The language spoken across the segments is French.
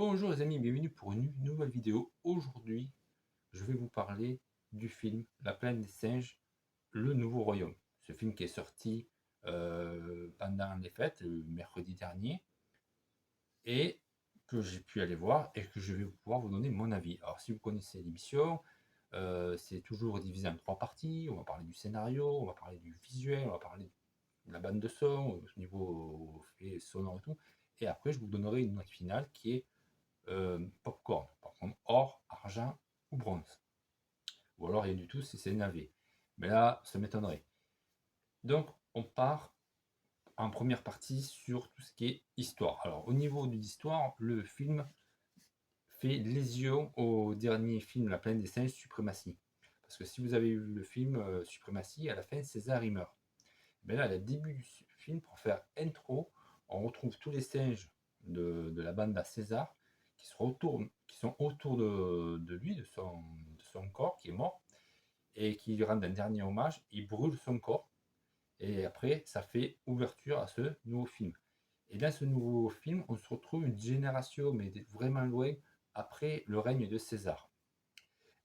Bonjour les amis, bienvenue pour une nouvelle vidéo. Aujourd'hui, je vais vous parler du film La planète des singes, le nouveau royaume. Ce film qui est sorti pendant les fêtes, le mercredi dernier, et que j'ai pu aller voir et que je vais pouvoir vous donner mon avis. Alors si vous connaissez l'émission, c'est toujours divisé en 3 parties. On va parler du scénario, on va parler du visuel, on va parler de la bande de son, au niveau fait sonore et tout. Et après, je vous donnerai une note finale qui est popcorn. Par contre, or, argent ou bronze. Ou alors rien du tout si c'est navet. Mais là, ça m'étonnerait. Donc, on part en première partie sur tout ce qui est histoire. Alors, au niveau de l'histoire, le film fait lésion au dernier film La planète des singes, Suprématie. Parce que si vous avez vu le film Suprématie, à la fin, César il meurt. Mais là, au début du film, pour faire intro, on retrouve tous les singes de la bande à César qui sont autour de lui, de son corps qui est mort, et qui lui rendent un dernier hommage. Ils brûlent son corps, et après, ça fait ouverture à ce nouveau film. Et dans ce nouveau film, on se retrouve une génération, mais vraiment loin, après le règne de César.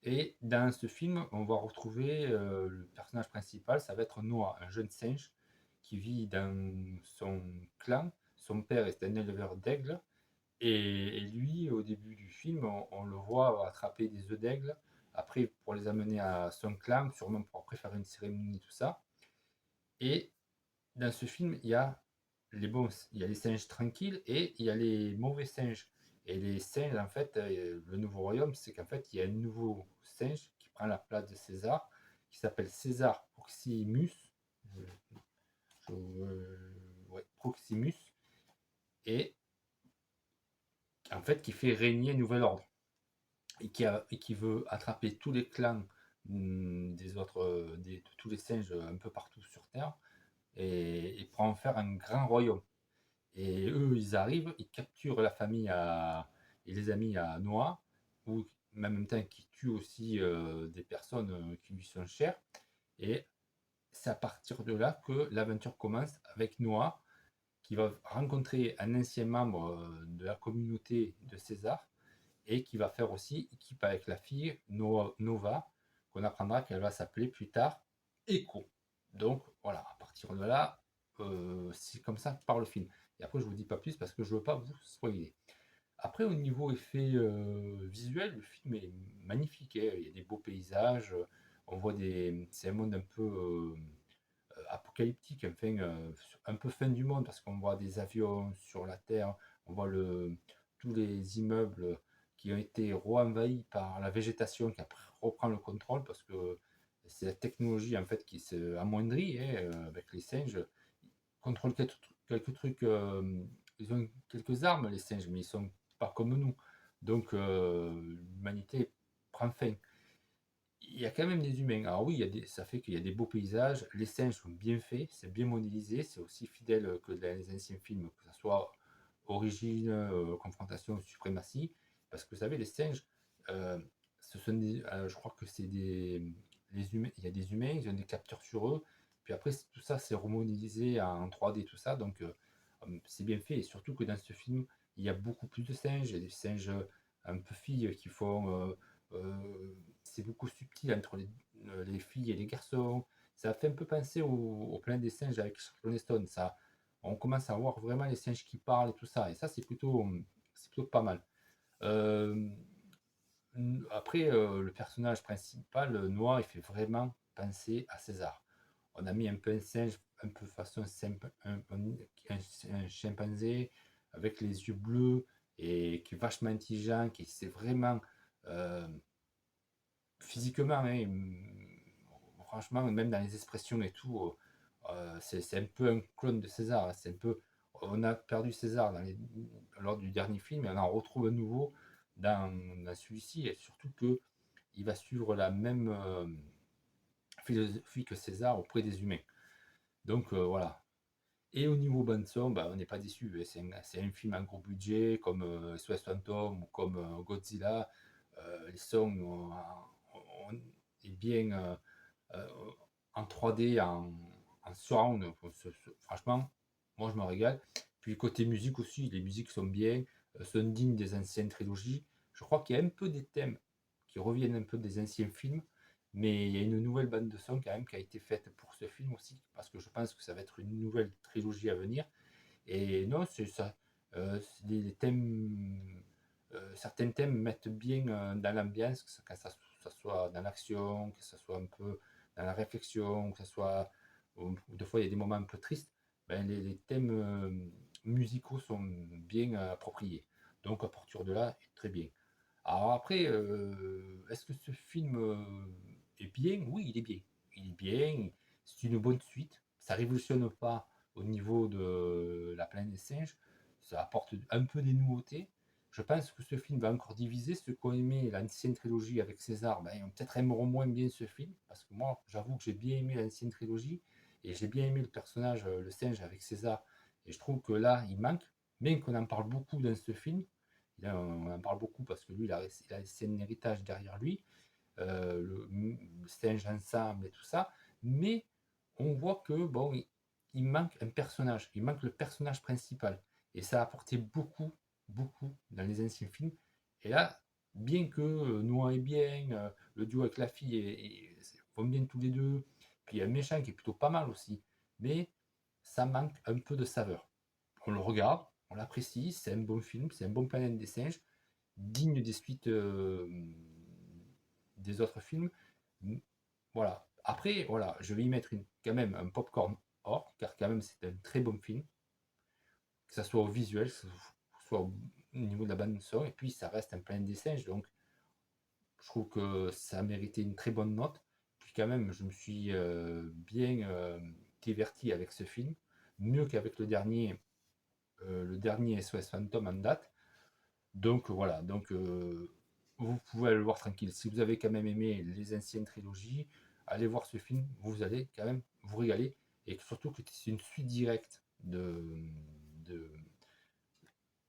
Et dans ce film, on va retrouver le personnage principal, ça va être Noah, un jeune singe qui vit dans son clan. Son père est un éleveur d'aigles. Et lui, au début du film, on le voit attraper des œufs d'aigle, après pour les amener à son clan, sûrement pour après faire une cérémonie, tout ça. Et dans ce film, il y a les singes tranquilles et il y a les mauvais singes. Et les singes, en fait, le nouveau royaume, c'est qu'en fait, il y a un nouveau singe qui prend la place de César, qui s'appelle César Proximus. Ouais, Proximus. Et en fait, qui fait régner un nouvel ordre. Et qui veut attraper tous les clans des autres, de tous les singes un peu partout sur Terre, et pour en faire un grand royaume. Et eux, ils arrivent, ils capturent la famille et les amis à Noah, ou en même temps qu'ils tuent aussi des personnes qui lui sont chères. Et c'est à partir de là que l'aventure commence avec Noah, qui va rencontrer un ancien membre de la communauté de César, et qui va faire aussi équipe avec la fille Nova, qu'on apprendra qu'elle va s'appeler plus tard Echo. Donc voilà, à partir de là, c'est comme ça que part le film. Et après, je vous dis pas plus parce que je veux pas vous spoiler. Après, au niveau effet visuel, le film est magnifique, hein. Il y a des beaux paysages, on voit des. C'est un monde un peu apocalyptique, enfin, un peu fin du monde, parce qu'on voit des avions sur la Terre, on voit tous les immeubles qui ont été re-envahis par la végétation qui après reprend le contrôle, parce que c'est la technologie en fait qui se amoindrit, hein, avec les singes. Ils contrôlent quelques trucs, ils ont quelques armes les singes, mais ils sont pas comme nous. Donc l'humanité prend fin. Il y a quand même des humains. Alors oui, ça fait qu'il y a des beaux paysages. Les singes sont bien faits, c'est bien modélisé, c'est aussi fidèle que dans les anciens films, que ce soit Origine, Confrontation, Suprématie. Parce que vous savez, les singes, euh, je crois que c'est les humains. Il y a des humains, ils ont des capteurs sur eux. Puis après, tout ça, c'est remodélisé en 3D, tout ça. Donc c'est bien fait. Et surtout que dans ce film, il y a beaucoup plus de singes. Il y a des singes un peu filles qui font. C'est beaucoup subtil entre les filles et les garçons. Ça fait un peu penser au Planète des singes avec Charlton Heston. Ça, on commence à voir vraiment les singes qui parlent et tout ça. Et ça, c'est plutôt pas mal. Euh, Après, le personnage principal, Noir, il fait vraiment penser à César. On a mis un peu un singe, un peu façon un chimpanzé, avec les yeux bleus, et qui est vachement intelligent, qui c'est vraiment euh, physiquement, hein, franchement, même dans les expressions et tout, c'est un peu un clone de César, hein. C'est un peu, on a perdu César lors du dernier film et on en retrouve un nouveau dans celui-ci, et surtout que il va suivre la même philosophie que César auprès des humains. Donc voilà. Et au niveau bande son, bah, on n'est pas déçu, hein. C'est un film à gros budget comme SOS Phantom ou comme Godzilla. Les sons est bien euh, en 3D, en surround. Franchement, moi je me régale. Puis côté musique aussi, les musiques sont bien. sont dignes des anciennes trilogies. Je crois qu'il y a un peu des thèmes qui reviennent un peu des anciens films, mais il y a une nouvelle bande de son quand même qui a été faite pour ce film aussi, parce que je pense que ça va être une nouvelle trilogie à venir. Et non, c'est ça. Les thèmes, certains thèmes mettent bien dans l'ambiance, que ça soit dans l'action, que ça soit un peu dans la réflexion, que ça soit. Ou des fois, il y a des moments un peu tristes. Ben, les thèmes musicaux sont bien appropriés. Donc, à partir de là, très bien. Alors après, est-ce que ce film est bien? Oui, il est bien. Il est bien. C'est une bonne suite. Ça révolutionne pas au niveau de La Planète des Singes. Ça apporte un peu des nouveautés. Je pense que ce film va encore diviser. Ceux qui ont aimé l'ancienne trilogie avec César, ben, peut-être aimeront moins bien ce film. Parce que moi, j'avoue que j'ai bien aimé l'ancienne trilogie. Et j'ai bien aimé le personnage, le singe avec César. Et je trouve que là, il manque. Bien qu'on en parle beaucoup dans ce film, là, on en parle beaucoup parce que lui, il a laissé un héritage derrière lui, le singe ensemble et tout ça. Mais on voit que bon, il manque un personnage, il manque le personnage principal. Et ça a apporté beaucoup, beaucoup dans les anciens films. Et là, bien que Noah est bien, le duo avec la fille vont bien tous les deux, puis il y a un méchant qui est plutôt pas mal aussi, mais ça manque un peu de saveur. On le regarde, on l'apprécie, c'est un bon film, c'est un bon Planète des Singes, digne des suites des autres films. Voilà. Après, voilà, je vais y mettre quand même un popcorn or, car quand même c'est un très bon film, que ce soit au visuel, que ce soit au niveau de la bande son, et puis ça reste un Planète des Singes, donc je trouve que ça a mérité une très bonne note. Puis quand même, je me suis bien diverti avec ce film, mieux qu'avec le dernier SOS Phantom en date. Donc voilà, donc vous pouvez aller le voir tranquille. Si vous avez quand même aimé les anciennes trilogies, allez voir ce film, vous allez quand même vous régaler. Et surtout que c'est une suite directe de-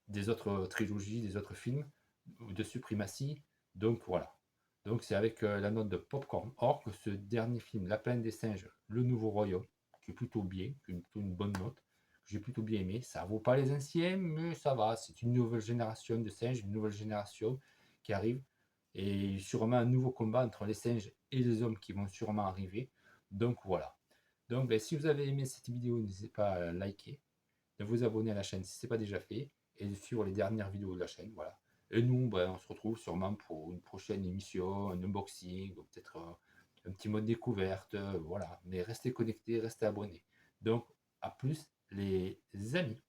des autres trilogies, des autres films, de Suprématie. Donc voilà. Donc c'est avec la note de Popcorn Or que ce dernier film, La Plaine des Singes, Le Nouveau Royaume, qui est plutôt bien, qui est plutôt une bonne note, que j'ai plutôt bien aimé. Ça vaut pas les anciens, mais ça va. C'est une nouvelle génération de singes, une nouvelle génération qui arrive. Et sûrement un nouveau combat entre les singes et les hommes qui vont sûrement arriver. Donc voilà. Donc ben, si vous avez aimé cette vidéo, n'hésitez pas à liker, de vous abonner à la chaîne si ce n'est pas déjà fait, et de suivre les dernières vidéos de la chaîne. Voilà. Et nous, ben, on se retrouve sûrement pour une prochaine émission, un unboxing, ou peut-être un petit mode découverte. Voilà. Mais restez connectés, restez abonnés. Donc, à plus les amis.